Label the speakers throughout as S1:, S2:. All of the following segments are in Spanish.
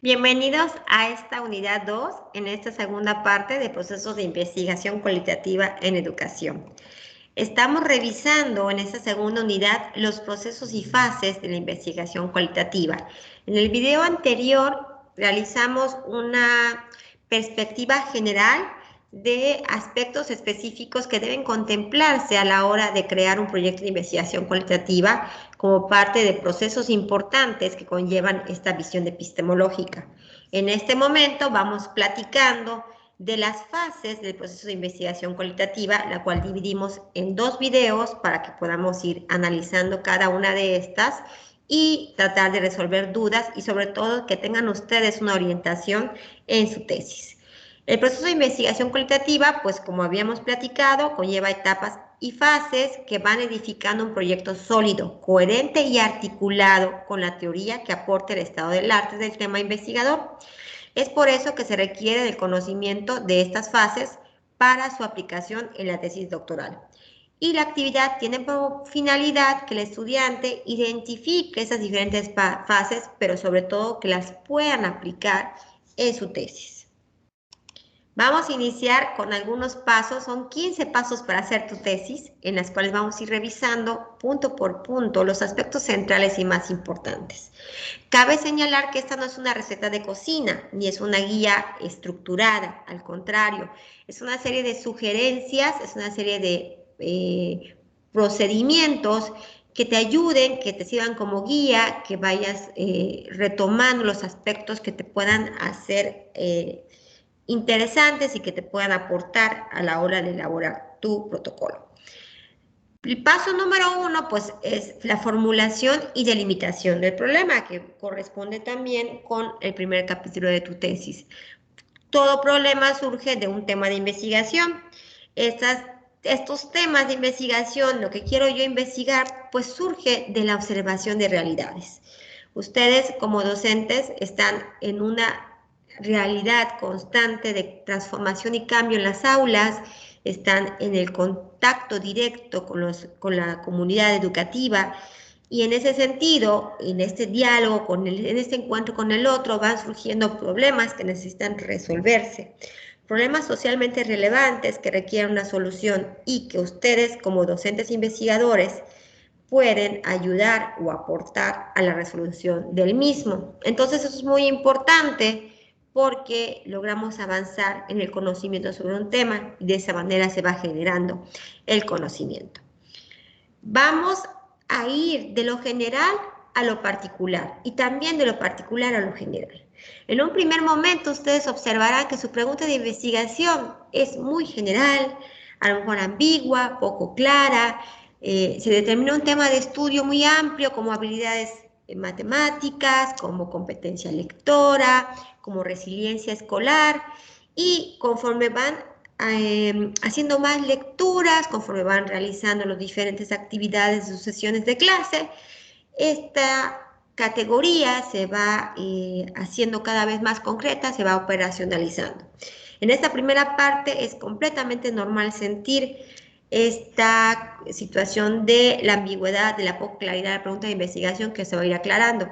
S1: Bienvenidos a esta unidad 2, en esta segunda parte de procesos de investigación cualitativa en educación. Estamos revisando en esta segunda unidad los procesos y fases de la investigación cualitativa. En el video anterior realizamos una perspectiva general de aspectos específicos que deben contemplarse a la hora de crear un proyecto de investigación cualitativa como parte de procesos importantes que conllevan esta visión epistemológica. En este momento vamos platicando de las fases del proceso de investigación cualitativa, la cual dividimos en 2 videos para que podamos ir analizando cada una de estas y tratar de resolver dudas y sobre todo que tengan ustedes una orientación en su tesis. El proceso de investigación cualitativa, pues como habíamos platicado, conlleva etapas y fases que van edificando un proyecto sólido, coherente y articulado con la teoría que aporte el estado del arte del tema investigador. Es por eso que se requiere del conocimiento de estas fases para su aplicación en la tesis doctoral. Y la actividad tiene como finalidad que el estudiante identifique esas diferentes fases, pero sobre todo que las puedan aplicar en su tesis. Vamos a iniciar con algunos pasos, son 15 pasos para hacer tu tesis, en las cuales vamos a ir revisando punto por punto los aspectos centrales y más importantes. Cabe señalar que esta no es una receta de cocina, ni es una guía estructurada, al contrario, es una serie de sugerencias, es una serie de procedimientos que te ayuden, que te sirvan como guía, que vayas retomando los aspectos que te puedan hacer interesantes y que te puedan aportar a la hora de elaborar tu protocolo. El paso número 1, pues, es la formulación y delimitación del problema, que corresponde también con el primer capítulo de tu tesis. Todo problema surge de un tema de investigación. Estos temas de investigación, lo que quiero yo investigar, pues surge de la observación de realidades. Ustedes como docentes están en una realidad constante de transformación y cambio en las aulas, están en el contacto directo con la comunidad educativa y en ese sentido, en este diálogo, en este encuentro con el otro, van surgiendo problemas que necesitan resolverse, problemas socialmente relevantes que requieren una solución y que ustedes como docentes investigadores pueden ayudar o aportar a la resolución del mismo. Entonces eso es muy importante porque logramos avanzar en el conocimiento sobre un tema y de esa manera se va generando el conocimiento. Vamos a ir de lo general a lo particular y también de lo particular a lo general. En un primer momento ustedes observarán que su pregunta de investigación es muy general, a lo mejor ambigua, poco clara, se determinó un tema de estudio muy amplio como habilidades matemáticas, como competencia lectora, como resiliencia escolar y conforme van haciendo más lecturas, conforme van realizando las diferentes actividades de sus sesiones de clase, esta categoría se va haciendo cada vez más concreta, se va operacionalizando. En esta primera parte es completamente normal sentir esta situación de la ambigüedad, de la poca claridad de la pregunta de investigación que se va a ir aclarando.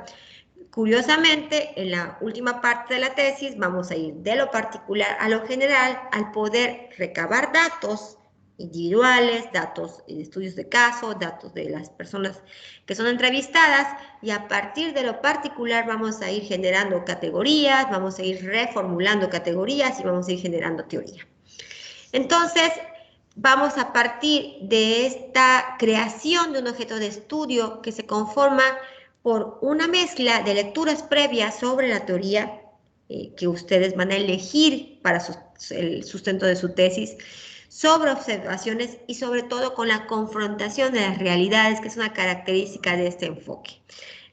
S1: Curiosamente, en la última parte de la tesis vamos a ir de lo particular a lo general al poder recabar datos individuales, datos de estudios de caso, datos de las personas que son entrevistadas y a partir de lo particular vamos a ir generando categorías, vamos a ir reformulando categorías y vamos a ir generando teoría. Entonces, vamos a partir de esta creación de un objeto de estudio que se conforma por una mezcla de lecturas previas sobre la teoría que ustedes van a elegir para el sustento de su tesis, sobre observaciones y sobre todo con la confrontación de las realidades, que es una característica de este enfoque.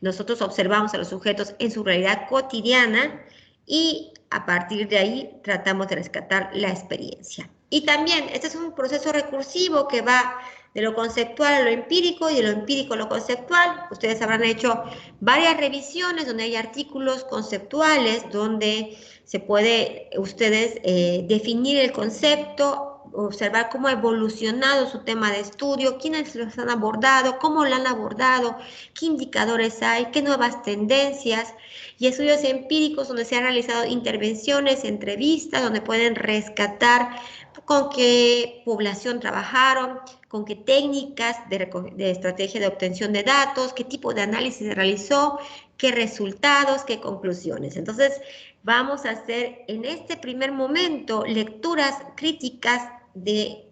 S1: Nosotros observamos a los sujetos en su realidad cotidiana y a partir de ahí tratamos de rescatar la experiencia. Y también este es un proceso recursivo que va de lo conceptual a lo empírico y de lo empírico a lo conceptual. Ustedes habrán hecho varias revisiones donde hay artículos conceptuales donde se puede ustedes definir el concepto, observar cómo ha evolucionado su tema de estudio, quiénes los han abordado, cómo lo han abordado, qué indicadores hay, qué nuevas tendencias, y estudios empíricos donde se han realizado intervenciones, entrevistas, donde pueden rescatar con qué población trabajaron, con qué técnicas de estrategia de obtención de datos, qué tipo de análisis se realizó, qué resultados, qué conclusiones. Entonces, vamos a hacer en este primer momento lecturas críticas de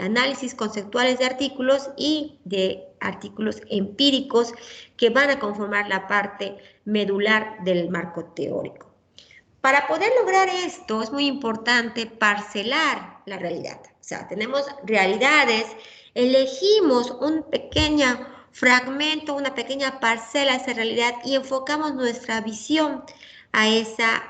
S1: análisis conceptuales de artículos y de artículos empíricos que van a conformar la parte medular del marco teórico. Para poder lograr esto es muy importante parcelar la realidad. O sea, tenemos realidades, elegimos un pequeño fragmento, una pequeña parcela de esa realidad y enfocamos nuestra visión a esas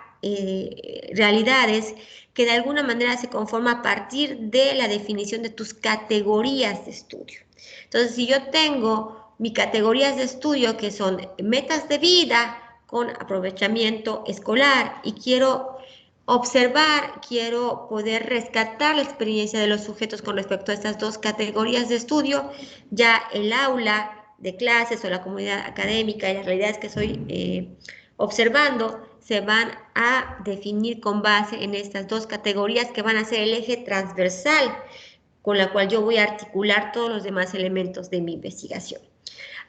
S1: realidades que de alguna manera se conforma a partir de la definición de tus categorías de estudio. Entonces, si yo tengo mis categorías de estudio que son metas de vida, con aprovechamiento escolar y quiero observar, quiero poder rescatar la experiencia de los sujetos con respecto a estas dos categorías de estudio, ya el aula de clases o la comunidad académica y las realidades que estoy observando se van a definir con base en estas dos categorías que van a ser el eje transversal con la cual yo voy a articular todos los demás elementos de mi investigación.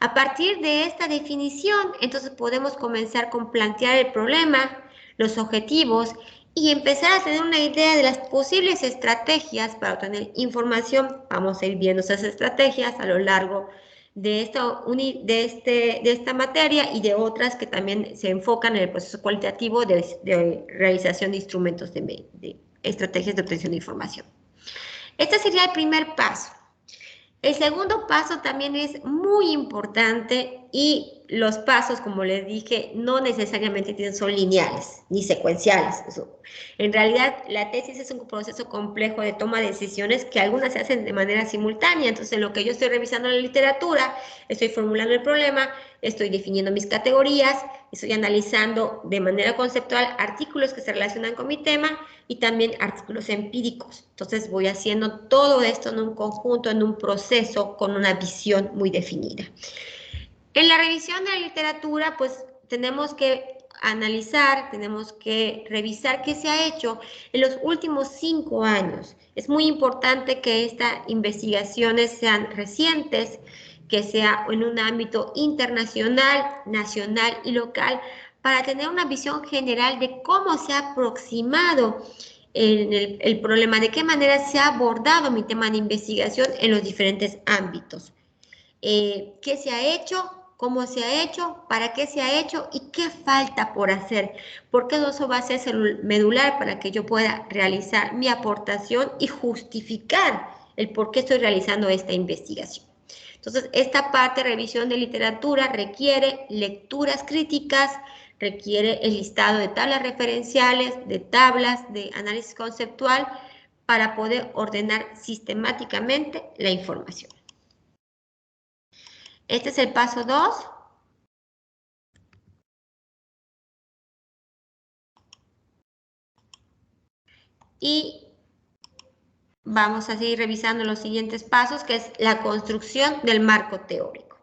S1: A partir de esta definición, entonces podemos comenzar con plantear el problema, los objetivos y empezar a tener una idea de las posibles estrategias para obtener información. Vamos a ir viendo esas estrategias a lo largo de esta materia y de otras que también se enfocan en el proceso cualitativo de realización de instrumentos de estrategias de obtención de información. Este sería el primer paso. El segundo paso también es muy importante y los pasos, como les dije, no necesariamente son lineales ni secuenciales. En realidad, la tesis es un proceso complejo de toma de decisiones que algunas se hacen de manera simultánea. Entonces, en lo que yo estoy revisando la literatura, estoy formulando el problema, estoy definiendo mis categorías, estoy analizando de manera conceptual artículos que se relacionan con mi tema y también artículos empíricos. Entonces, voy haciendo todo esto en un conjunto, en un proceso con una visión muy definida. En la revisión de la literatura, pues tenemos que analizar, tenemos que revisar qué se ha hecho en los últimos 5 años. Es muy importante que estas investigaciones sean recientes, que sea en un ámbito internacional, nacional y local, para tener una visión general de cómo se ha aproximado el problema, de qué manera se ha abordado mi tema de investigación en los diferentes ámbitos. ¿Qué se ha hecho? ¿Cómo se ha hecho? ¿Para qué se ha hecho? ¿Y qué falta por hacer? Porque eso va a ser medular para que yo pueda realizar mi aportación y justificar el por qué estoy realizando esta investigación. Entonces, esta parte de revisión de literatura requiere lecturas críticas, requiere el listado de tablas referenciales, de tablas de análisis conceptual para poder ordenar sistemáticamente la información. Este es el paso 2. Y vamos a seguir revisando los siguientes pasos, que es la construcción del marco teórico.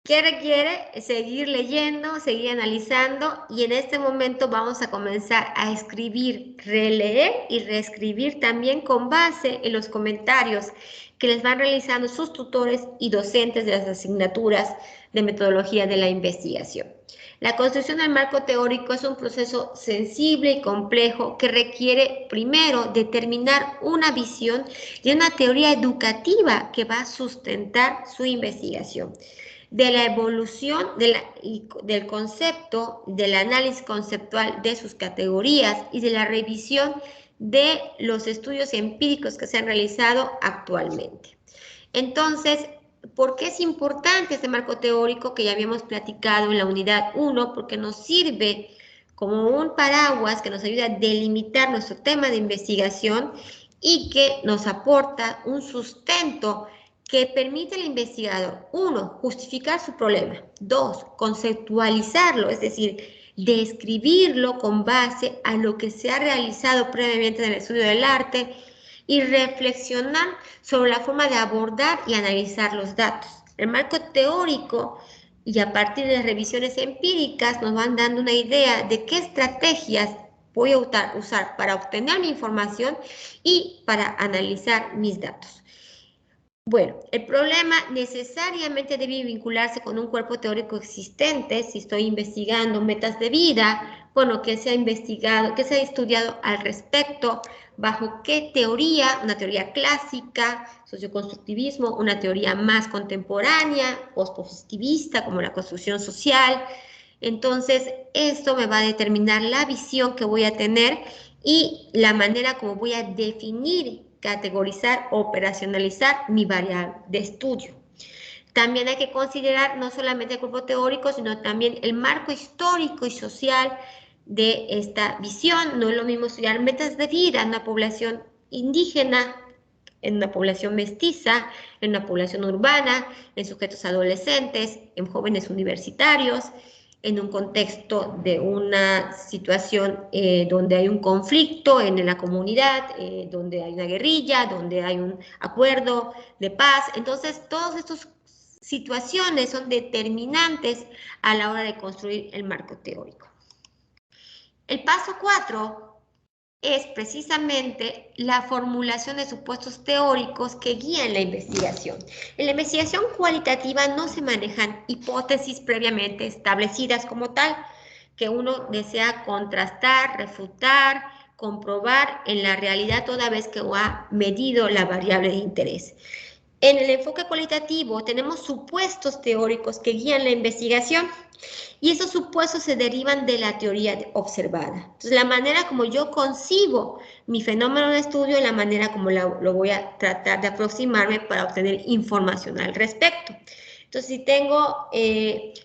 S1: ¿Qué requiere? Seguir leyendo, seguir analizando y en este momento vamos a comenzar a escribir, releer y reescribir también con base en los comentarios que les van realizando sus tutores y docentes de las asignaturas de metodología de la investigación. La construcción del marco teórico es un proceso sensible y complejo que requiere primero determinar una visión y una teoría educativa que va a sustentar su investigación. De la evolución del concepto, del análisis conceptual de sus categorías y de la revisión de los estudios empíricos que se han realizado actualmente. Entonces, ¿por qué es importante este marco teórico que ya habíamos platicado en la unidad 1? Porque nos sirve como un paraguas que nos ayuda a delimitar nuestro tema de investigación y que nos aporta un sustento que permite al investigador, 1, justificar su problema, 2, conceptualizarlo, es decir, describirlo con base a lo que se ha realizado previamente en el estudio del arte, y reflexionar sobre la forma de abordar y analizar los datos. El marco teórico y a partir de revisiones empíricas nos van dando una idea de qué estrategias voy a usar para obtener mi información y para analizar mis datos. Bueno, el problema necesariamente debe vincularse con un cuerpo teórico existente. Si estoy investigando metas de vida, bueno, que se ha investigado, que se ha estudiado al respecto, bajo qué teoría, una teoría clásica, socioconstructivismo, una teoría más contemporánea, postpositivista, como la construcción social. Entonces, esto me va a determinar la visión que voy a tener y la manera como voy a definir, categorizar, operacionalizar mi variable de estudio. También hay que considerar no solamente el cuerpo teórico, sino también el marco histórico y social de esta visión. No es lo mismo estudiar metas de vida en una población indígena, en una población mestiza, en una población urbana, en sujetos adolescentes, en jóvenes universitarios, en un contexto de una situación donde hay un conflicto en la comunidad, donde hay una guerrilla, donde hay un acuerdo de paz. Entonces, todas estas situaciones son determinantes a la hora de construir el marco teórico. El paso 4 es precisamente la formulación de supuestos teóricos que guían la investigación. En la investigación cualitativa no se manejan hipótesis previamente establecidas como tal, que uno desea contrastar, refutar, comprobar en la realidad toda vez que ha medido la variable de interés. En el enfoque cualitativo tenemos supuestos teóricos que guían la investigación y esos supuestos se derivan de la teoría observada. Entonces, la manera como yo concibo mi fenómeno de estudio es la manera como lo voy a tratar de aproximarme para obtener información al respecto. Entonces, si tengo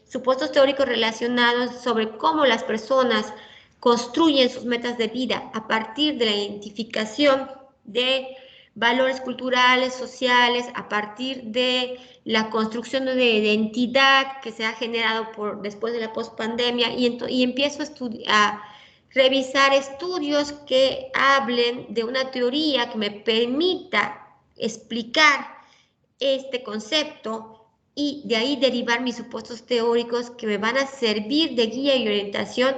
S1: supuestos teóricos relacionados sobre cómo las personas construyen sus metas de vida a partir de la identificación de valores culturales, sociales, a partir de la construcción de identidad que se ha generado después de la pospandemia y empiezo a revisar estudios que hablen de una teoría que me permita explicar este concepto y de ahí derivar mis supuestos teóricos que me van a servir de guía y orientación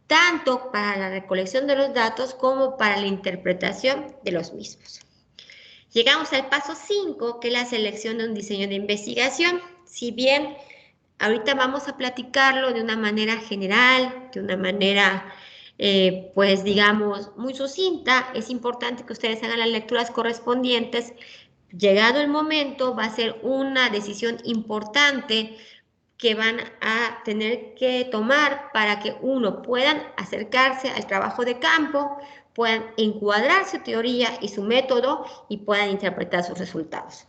S1: tanto para la recolección de los datos como para la interpretación de los mismos. Llegamos al paso 5, que es la selección de un diseño de investigación. Si bien ahorita vamos a platicarlo de una manera general, de una manera, pues digamos, muy sucinta, es importante que ustedes hagan las lecturas correspondientes. Llegado el momento, va a ser una decisión importante que van a tener que tomar para que uno puedan acercarse al trabajo de campo, puedan encuadrar su teoría y su método y puedan interpretar sus resultados.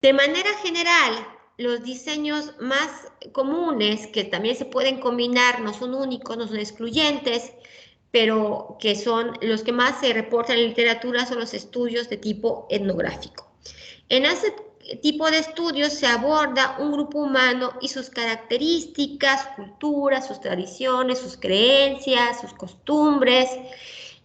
S1: De manera general, los diseños más comunes que también se pueden combinar, no son únicos, no son excluyentes, pero que son los que más se reportan en literatura, son los estudios de tipo etnográfico. En ese tipo de estudios se aborda un grupo humano y sus características, culturas, sus tradiciones, sus creencias, sus costumbres,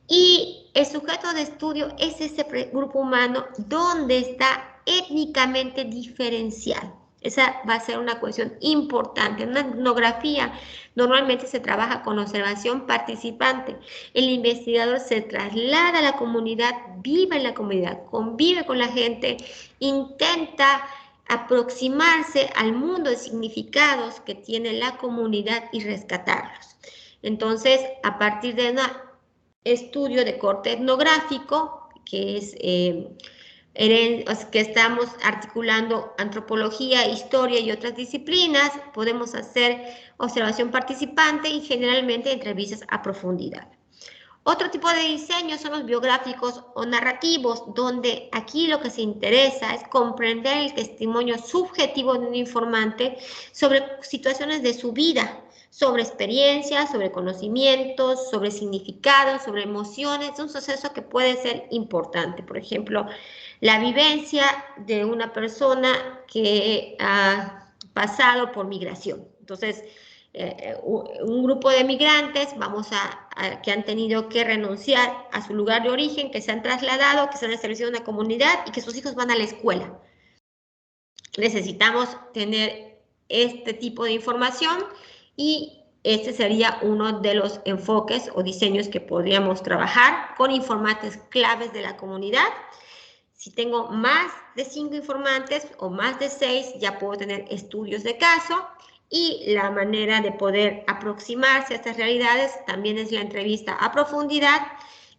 S1: y el sujeto de estudio es ese grupo humano donde está étnicamente diferenciado. Esa va a ser una cuestión importante. En una etnografía normalmente se trabaja con observación participante. El investigador se traslada a la comunidad, vive en la comunidad, convive con la gente, intenta aproximarse al mundo de significados que tiene la comunidad y rescatarlos. Entonces, a partir de una estudio de corte etnográfico, que es que estamos articulando antropología, historia y otras disciplinas, podemos hacer observación participante y generalmente entrevistas a profundidad. Otro tipo de diseño son los biográficos o narrativos, donde aquí lo que se interesa es comprender el testimonio subjetivo de un informante sobre situaciones de su vida, sobre experiencias, sobre conocimientos, sobre significados, sobre emociones. Es un proceso que puede ser importante. Por ejemplo, la vivencia de una persona que ha pasado por migración. Entonces, un grupo de migrantes, vamos a que han tenido que renunciar a su lugar de origen, que se han trasladado, que se han establecido en una comunidad y que sus hijos van a la escuela. Necesitamos tener este tipo de información y este sería uno de los enfoques o diseños que podríamos trabajar con informantes claves de la comunidad. Si tengo más de 5 informantes o más de 6, ya puedo tener estudios de caso, y la manera de poder aproximarse a estas realidades también es la entrevista a profundidad,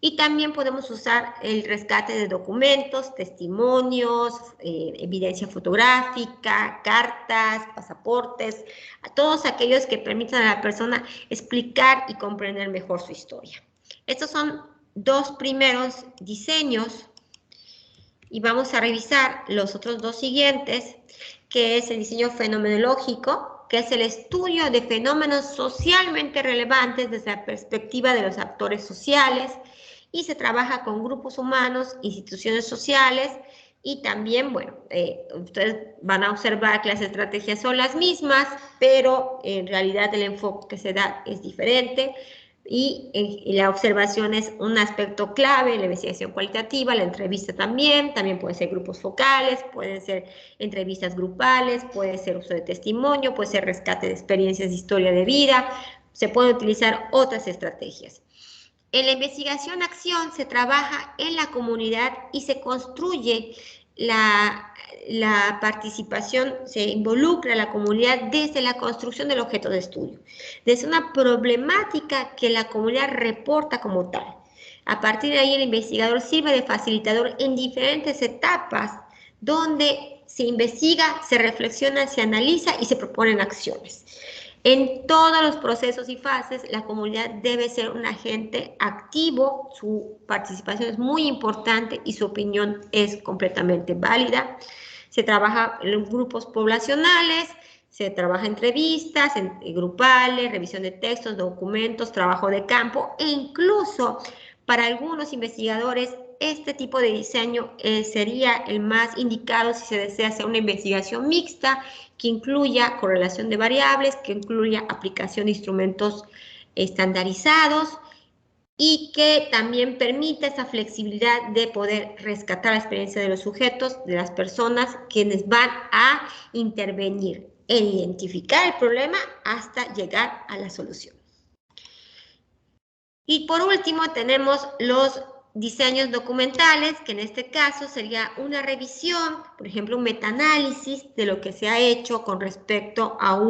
S1: y también podemos usar el rescate de documentos, testimonios, evidencia fotográfica, cartas, pasaportes, a todos aquellos que permitan a la persona explicar y comprender mejor su historia. Estos son 2 primeros diseños. Y vamos a revisar los otros 2 siguientes, que es el diseño fenomenológico, que es el estudio de fenómenos socialmente relevantes desde la perspectiva de los actores sociales, y se trabaja con grupos humanos, instituciones sociales, y también, bueno, ustedes van a observar que las estrategias son las mismas, pero en realidad el enfoque que se da es diferente. Y la observación es un aspecto clave, la investigación cualitativa, la entrevista también pueden ser grupos focales, pueden ser entrevistas grupales, puede ser uso de testimonio, puede ser rescate de experiencias de historia de vida, se pueden utilizar otras estrategias. En la investigación-acción se trabaja en la comunidad y se construye la participación, se involucra a la comunidad desde la construcción del objeto de estudio, desde una problemática que la comunidad reporta como tal. A partir de ahí, el investigador sirve de facilitador en diferentes etapas donde se investiga, se reflexiona, se analiza y se proponen acciones. En todos los procesos y fases, la comunidad debe ser un agente activo, su participación es muy importante y su opinión es completamente válida. Se trabaja en grupos poblacionales, se trabaja entrevistas grupales, revisión de textos, documentos, trabajo de campo, e incluso para algunos investigadores este tipo de diseño sería el más indicado si se desea hacer una investigación mixta que incluya correlación de variables, que incluya aplicación de instrumentos estandarizados y que también permita esa flexibilidad de poder rescatar la experiencia de los sujetos, de las personas quienes van a intervenir en identificar el problema hasta llegar a la solución. Y por último tenemos los diseños documentales, que en este caso sería una revisión, por ejemplo, un metaanálisis de lo que se ha hecho con respecto a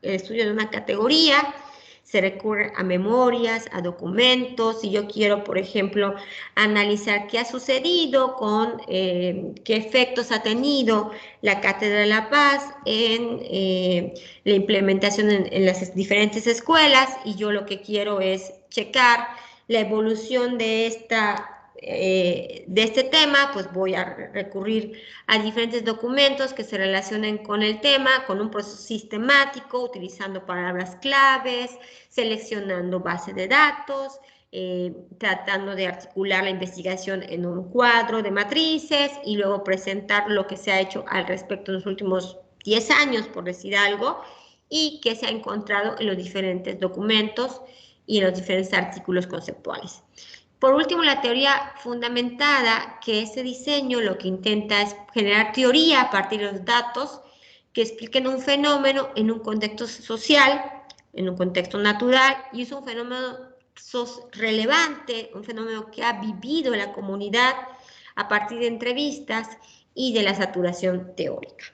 S1: el estudio de una categoría. Se recurre a memorias, a documentos. Si yo quiero, por ejemplo, analizar qué ha sucedido con qué efectos ha tenido la Cátedra de la Paz en la implementación en las diferentes escuelas, y yo lo que quiero es checar la evolución de este tema, pues voy a recurrir a diferentes documentos que se relacionen con el tema, con un proceso sistemático, utilizando palabras claves, seleccionando base de datos, tratando de articular la investigación en un cuadro de matrices y luego presentar lo que se ha hecho al respecto en los últimos 10 años, por decir algo, y que se ha encontrado en los diferentes documentos y en los diferentes artículos conceptuales. Por último, la teoría fundamentada, que ese diseño lo que intenta es generar teoría a partir de los datos que expliquen un fenómeno en un contexto social, en un contexto natural, y es un fenómeno relevante, un fenómeno que ha vivido la comunidad a partir de entrevistas y de la saturación teórica.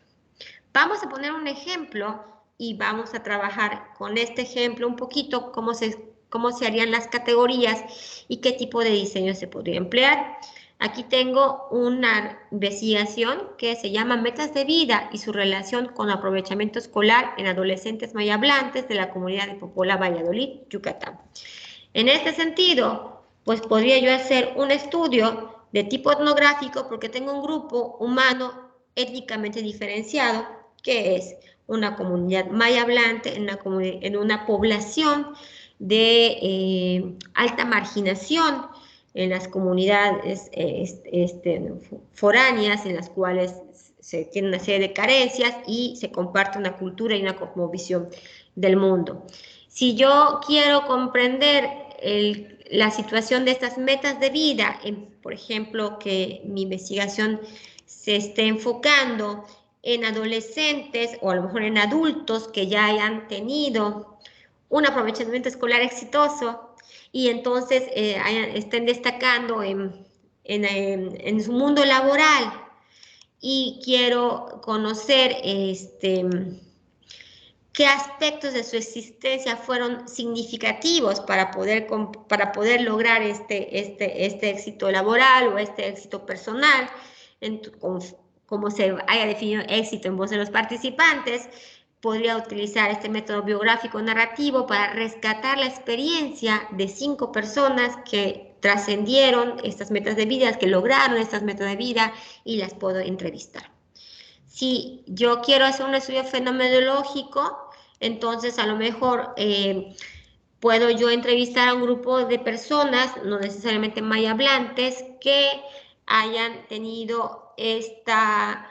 S1: Vamos a poner un ejemplo y vamos a trabajar con este ejemplo un poquito cómo se harían las categorías y qué tipo de diseño se podría emplear. Aquí tengo una investigación que se llama Metas de Vida y su relación con aprovechamiento escolar en adolescentes mayablantes de la comunidad de Popola, Valladolid, Yucatán. En este sentido, pues podría yo hacer un estudio de tipo etnográfico porque tengo un grupo humano étnicamente diferenciado, que es una comunidad maya hablante en una población de alta marginación, en las comunidades foráneas, en las cuales se tiene una serie de carencias y se comparte una cultura y una cosmovisión del mundo. Si yo quiero comprender la situación de estas metas de vida, por ejemplo, que mi investigación se esté enfocando en adolescentes o a lo mejor en adultos que ya hayan tenido un aprovechamiento escolar exitoso y entonces estén destacando en su mundo laboral, y quiero conocer qué aspectos de su existencia fueron significativos para poder lograr este éxito laboral o este éxito personal, como se haya definido éxito en voz de los participantes. Podría utilizar este método biográfico narrativo para rescatar la experiencia de 5 personas que trascendieron estas metas de vida, que lograron estas metas de vida, y las puedo entrevistar. Si yo quiero hacer un estudio fenomenológico, entonces a lo mejor puedo yo entrevistar a un grupo de personas, no necesariamente mayablantes, que hayan tenido esta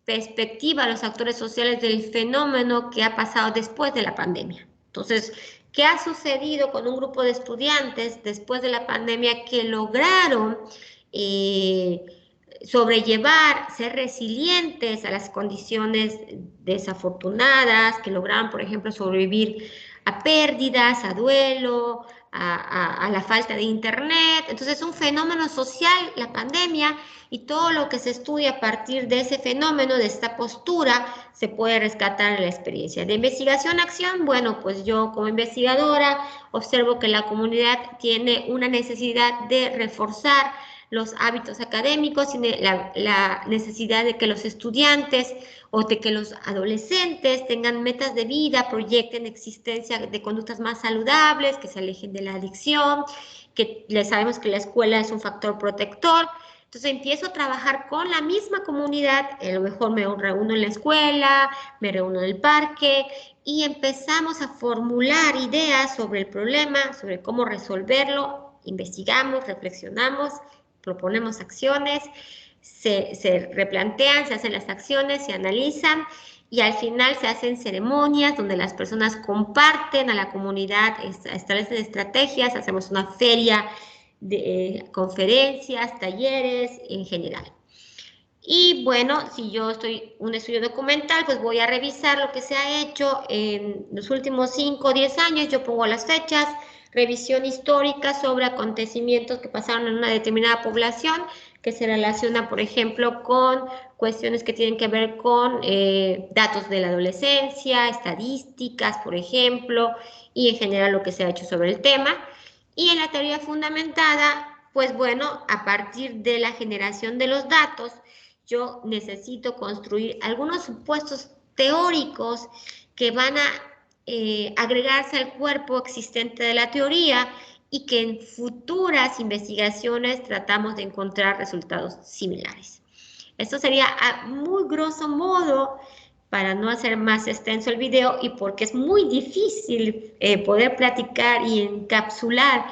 S1: perspectiva, los actores sociales del fenómeno que ha pasado después de la pandemia. Entonces, ¿qué ha sucedido con un grupo de estudiantes después de la pandemia que lograron sobrellevar, ser resilientes a las condiciones desafortunadas, que lograron, por ejemplo, sobrevivir a pérdidas, a duelo, a la falta de internet? Entonces es un fenómeno social, la pandemia, y todo lo que se estudia a partir de ese fenómeno, de esta postura, se puede rescatar en la experiencia. De investigación-acción, bueno, pues yo como investigadora observo que la comunidad tiene una necesidad de reforzar los hábitos académicos, y la necesidad de que los estudiantes o de que los adolescentes tengan metas de vida, proyecten existencia de conductas más saludables, que se alejen de la adicción, que les sabemos que la escuela es un factor protector. Entonces empiezo a trabajar con la misma comunidad, a lo mejor me reúno en la escuela, me reúno en el parque, y empezamos a formular ideas sobre el problema, sobre cómo resolverlo, investigamos, reflexionamos, proponemos acciones, se replantean, se hacen las acciones, se analizan, y al final se hacen ceremonias donde las personas comparten a la comunidad, establecen estrategias, hacemos una feria de conferencias, talleres en general. Y bueno, si yo estoy un estudio documental, pues voy a revisar lo que se ha hecho en los últimos 5 o 10 años, yo pongo las fechas, revisión histórica sobre acontecimientos que pasaron en una determinada población, que se relaciona, por ejemplo, con cuestiones que tienen que ver con datos de la adolescencia, estadísticas, por ejemplo, y en general lo que se ha hecho sobre el tema. Y en la teoría fundamentada, pues bueno, a partir de la generación de los datos, yo necesito construir algunos supuestos teóricos que van a agregarse al cuerpo existente de la teoría, y que en futuras investigaciones tratamos de encontrar resultados similares. Esto sería a muy grosso modo, para no hacer más extenso el video y porque es muy difícil poder platicar y encapsular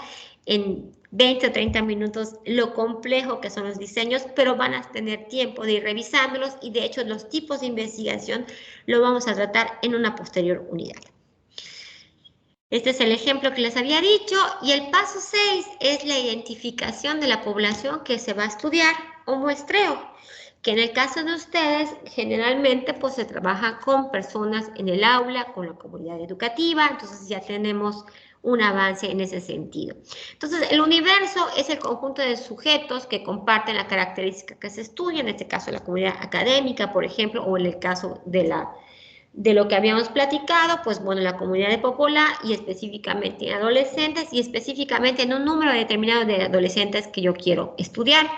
S1: en 20 o 30 minutos lo complejo que son los diseños, pero van a tener tiempo de ir revisándolos, y de hecho los tipos de investigación lo vamos a tratar en una posterior unidad. Este es el ejemplo que les había dicho, y el paso 6 es la identificación de la población que se va a estudiar, o muestreo, que en el caso de ustedes generalmente pues se trabaja con personas en el aula, con la comunidad educativa, entonces ya tenemos un avance en ese sentido. Entonces el universo es el conjunto de sujetos que comparten la característica que se estudia, en este caso la comunidad académica, por ejemplo, o en el caso de lo que habíamos platicado, pues bueno, la comunidad de Popola, y específicamente en adolescentes, y específicamente en un número determinado de adolescentes que yo quiero estudiar.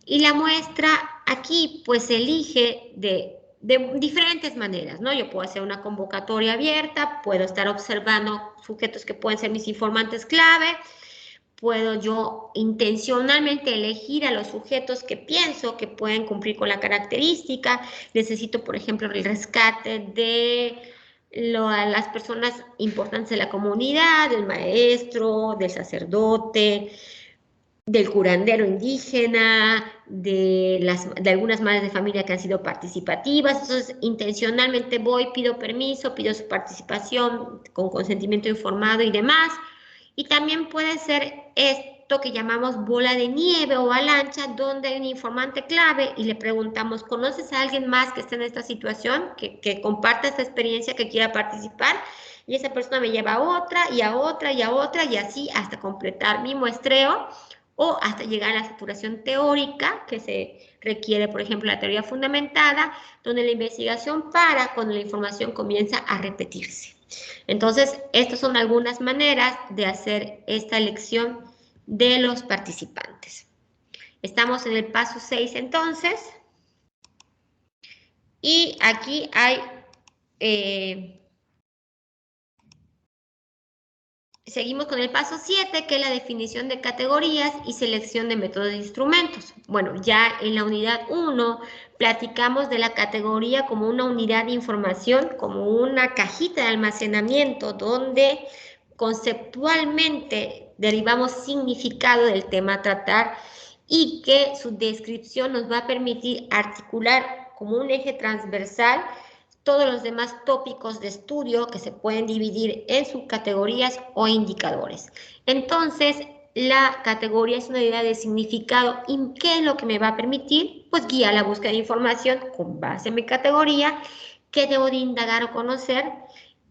S1: Y la muestra aquí pues se elige de diferentes maneras, ¿no? Yo puedo hacer una convocatoria abierta, puedo estar observando sujetos que pueden ser mis informantes clave, puedo yo intencionalmente elegir a los sujetos que pienso que pueden cumplir con la característica. Necesito, por ejemplo, el rescate de las personas importantes de la comunidad, del maestro, del sacerdote, del curandero indígena, de algunas madres de familia que han sido participativas. Entonces, intencionalmente voy, pido permiso, pido su participación con consentimiento informado y demás, Y también puede ser esto que llamamos bola de nieve o avalancha, donde hay un informante clave y le preguntamos, ¿conoces a alguien más que esté en esta situación, que comparta esta experiencia, que quiera participar? Y esa persona me lleva a otra y a otra y a otra y así hasta completar mi muestreo o hasta llegar a la saturación teórica que se requiere, por ejemplo, la teoría fundamentada, donde la investigación para cuando la información comienza a repetirse. Entonces, estas son algunas maneras de hacer esta elección de los participantes. Estamos en el paso 6 entonces, y aquí hay... Seguimos con el paso 7, que es la definición de categorías y selección de métodos de instrumentos. Bueno, ya en la unidad 1 platicamos de la categoría como una unidad de información, como una cajita de almacenamiento donde conceptualmente derivamos significado del tema a tratar y que su descripción nos va a permitir articular como un eje transversal todos los demás tópicos de estudio que se pueden dividir en subcategorías o indicadores. Entonces, la categoría es una idea de significado. ¿Y qué es lo que me va a permitir? Pues guiar la búsqueda de información con base en mi categoría, qué debo de indagar o conocer,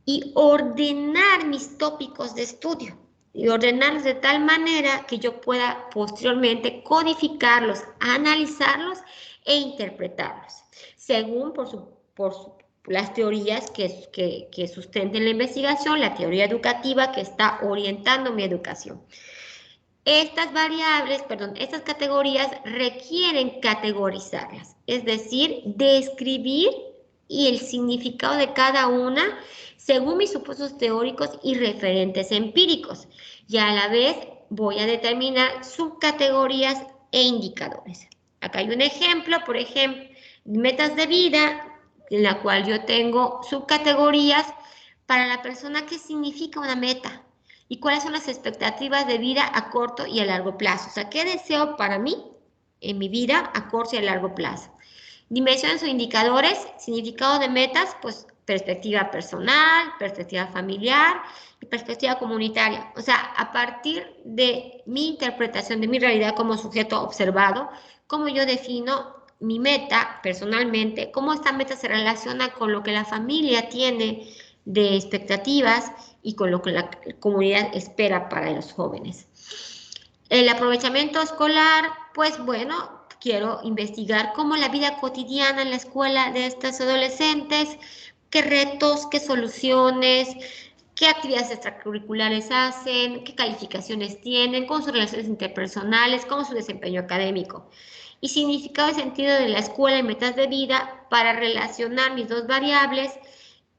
S1: y ordenar mis tópicos de estudio. Y ordenarlos de tal manera que yo pueda posteriormente codificarlos, analizarlos e interpretarlos, según las teorías que sustenten la investigación, la teoría educativa que está orientando mi educación. Estas variables, estas categorías requieren categorizarlas, es decir, describir y el significado de cada una según mis supuestos teóricos y referentes empíricos. Y a la vez voy a determinar subcategorías e indicadores. Acá hay un ejemplo, por ejemplo, metas de vida, en la cual yo tengo subcategorías para la persona. ¿Qué significa una meta? ¿Y cuáles son las expectativas de vida a corto y a largo plazo? O sea, ¿qué deseo para mí en mi vida a corto y a largo plazo? Dimensiones o indicadores, significado de metas, pues perspectiva personal, perspectiva familiar y perspectiva comunitaria. O sea, a partir de mi interpretación de mi realidad como sujeto observado, cómo yo defino mi meta personalmente, cómo esta meta se relaciona con lo que la familia tiene de expectativas y con lo que la comunidad espera para los jóvenes. El aprovechamiento escolar, pues bueno, quiero investigar cómo la vida cotidiana en la escuela de estos adolescentes, qué retos, qué soluciones, qué actividades extracurriculares hacen, qué calificaciones tienen, cómo sus relaciones interpersonales, cómo su desempeño académico. Y significado y sentido de la escuela y metas de vida para relacionar mis dos variables,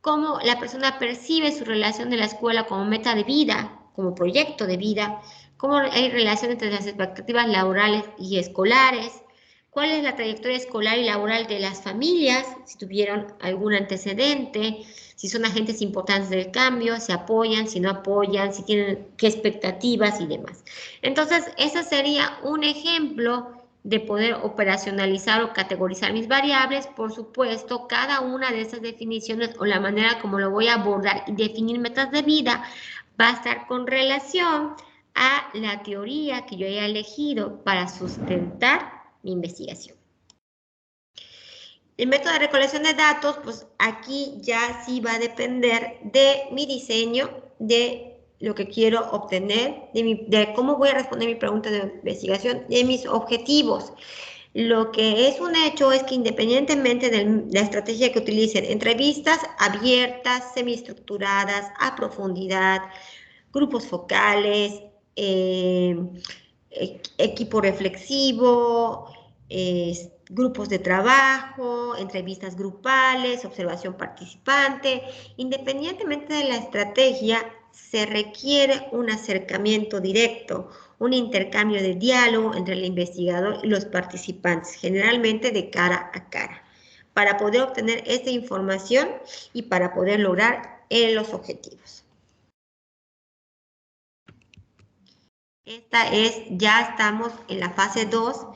S1: cómo la persona percibe su relación de la escuela como meta de vida, como proyecto de vida, cómo hay relación entre las expectativas laborales y escolares, cuál es la trayectoria escolar y laboral de las familias, si tuvieron algún antecedente, si son agentes importantes del cambio, si apoyan, si no apoyan, si tienen qué expectativas y demás. Entonces, ese sería un ejemplo de poder operacionalizar o categorizar mis variables. Por supuesto, cada una de esas definiciones o la manera como lo voy a abordar y definir metas de vida va a estar con relación a la teoría que yo haya elegido para sustentar mi investigación. El método de recolección de datos, pues aquí ya sí va a depender de mi diseño, de lo que quiero obtener, de cómo voy a responder mi pregunta de investigación, de mis objetivos. Lo que es un hecho es que independientemente de la estrategia que utilicen, entrevistas abiertas, semiestructuradas, a profundidad, grupos focales, equipo reflexivo, grupos de trabajo, entrevistas grupales, observación participante, independientemente de la estrategia, se requiere un acercamiento directo, un intercambio de diálogo entre el investigador y los participantes, generalmente de cara a cara, para poder obtener esta información y para poder lograr los objetivos. Ya estamos en la fase 2,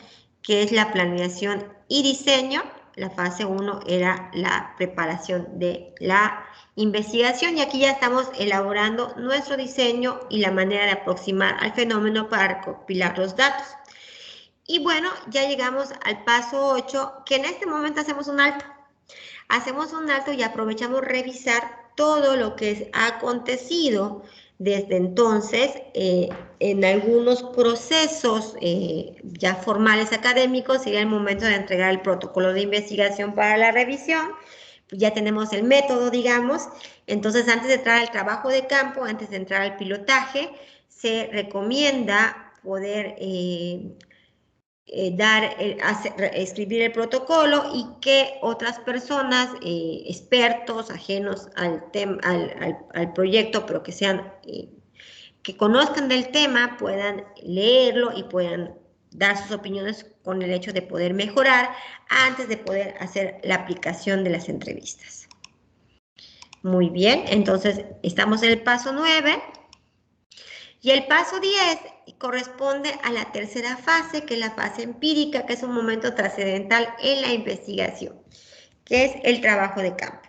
S1: que es la planeación y diseño. la fase 1 era la preparación de la investigación y aquí ya estamos elaborando nuestro diseño y la manera de aproximar al fenómeno para recopilar los datos. Y bueno, ya llegamos al paso 8, que en este momento hacemos un alto. Hacemos un alto y aprovechamos revisar todo lo que ha acontecido desde entonces en algunos procesos ya formales académicos. Sería el momento de entregar el protocolo de investigación para la revisión. Ya tenemos el método, digamos. Entonces, antes de entrar al trabajo de campo, antes de entrar al pilotaje, se recomienda poder escribir el protocolo y que otras personas, expertos, ajenos al proyecto, pero que sean, que conozcan del tema, puedan leerlo y puedan dar sus opiniones con el hecho de poder mejorar antes de poder hacer la aplicación de las entrevistas. Muy bien, entonces estamos en el paso 9. Y el paso 10 corresponde a la tercera fase, que es la fase empírica, que es un momento trascendental en la investigación, que es el trabajo de campo.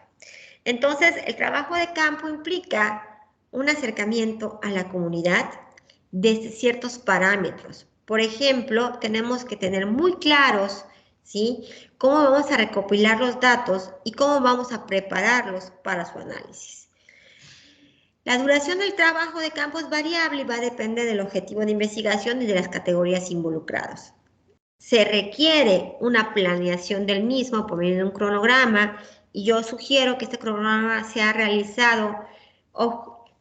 S1: Entonces, el trabajo de campo implica un acercamiento a la comunidad desde ciertos parámetros. Por ejemplo, tenemos que tener muy claros, ¿sí?, cómo vamos a recopilar los datos y cómo vamos a prepararlos para su análisis. La duración del trabajo de campo es variable y va a depender del objetivo de investigación y de las categorías involucradas. Se requiere una planeación del mismo por medio de un cronograma y yo sugiero que este cronograma sea realizado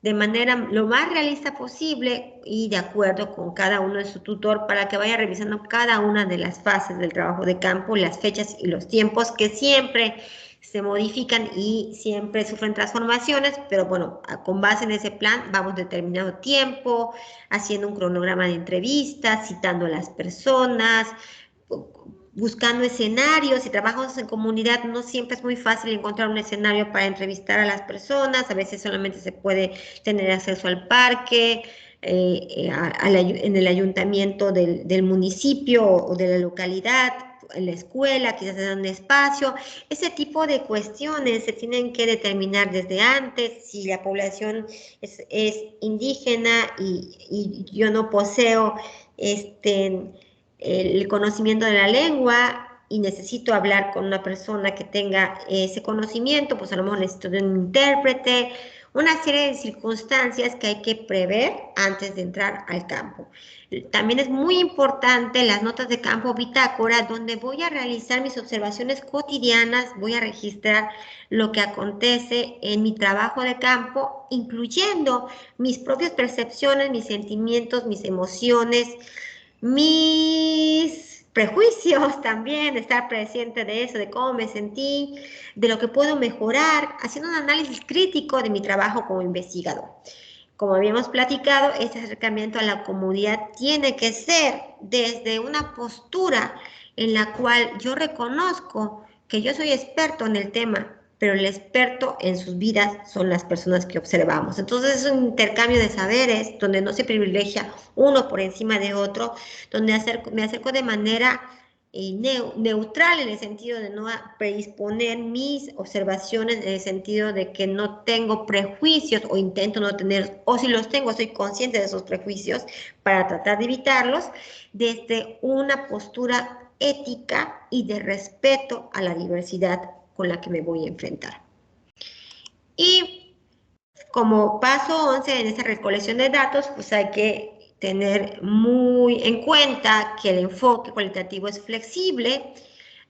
S1: de manera lo más realista posible y de acuerdo con cada uno de su tutor para que vaya revisando cada una de las fases del trabajo de campo, las fechas y los tiempos que siempre se modifican y siempre sufren transformaciones, pero bueno, con base en ese plan vamos determinando tiempo, haciendo un cronograma de entrevistas, citando a las personas, buscando escenarios. Si trabajamos en comunidad, no siempre es muy fácil encontrar un escenario para entrevistar a las personas, a veces solamente se puede tener acceso al parque, en el ayuntamiento del municipio o de la localidad, en la escuela, quizás en un espacio. Ese tipo de cuestiones se tienen que determinar desde antes. Si la población es indígena y yo no poseo el conocimiento de la lengua y necesito hablar con una persona que tenga ese conocimiento, pues a lo mejor necesito de un intérprete, una serie de circunstancias que hay que prever antes de entrar al campo. También es muy importante las notas de campo bitácora, donde voy a realizar mis observaciones cotidianas, voy a registrar lo que acontece en mi trabajo de campo, incluyendo mis propias percepciones, mis sentimientos, mis emociones, mis prejuicios también, estar presente de eso, de cómo me sentí, de lo que puedo mejorar, haciendo un análisis crítico de mi trabajo como investigador. Como habíamos platicado, este acercamiento a la comunidad tiene que ser desde una postura en la cual yo reconozco que yo soy experto en el tema, pero el experto en sus vidas son las personas que observamos. Entonces es un intercambio de saberes donde no se privilegia uno por encima de otro, donde me acerco de manera neutral, en el sentido de no predisponer mis observaciones, en el sentido de que no tengo prejuicios o intento no tener, o si los tengo, soy consciente de esos prejuicios para tratar de evitarlos, desde una postura ética y de respeto a la diversidad con la que me voy a enfrentar. Y como paso 11 en esta recolección de datos, pues hay que tener muy en cuenta que el enfoque cualitativo es flexible,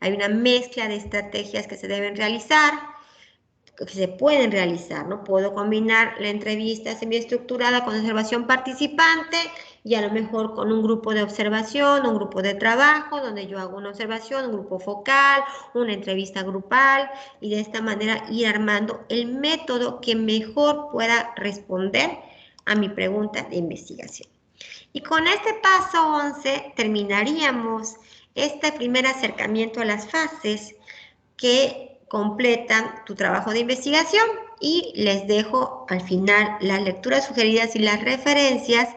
S1: hay una mezcla de estrategias que se deben realizar, que se pueden realizar, ¿no? Puedo combinar la entrevista semiestructurada con observación participante y a lo mejor con un grupo de observación, un grupo de trabajo, donde yo hago una observación, un grupo focal, una entrevista grupal, y de esta manera ir armando el método que mejor pueda responder a mi pregunta de investigación. Y con este paso 11 terminaríamos este primer acercamiento a las fases que completan tu trabajo de investigación, y les dejo al final las lecturas sugeridas y las referencias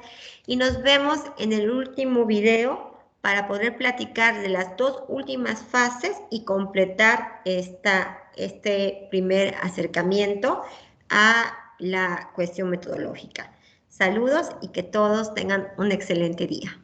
S1: y nos vemos en el último video para poder platicar de las dos últimas fases y completar este primer acercamiento a la cuestión metodológica. Saludos y que todos tengan un excelente día.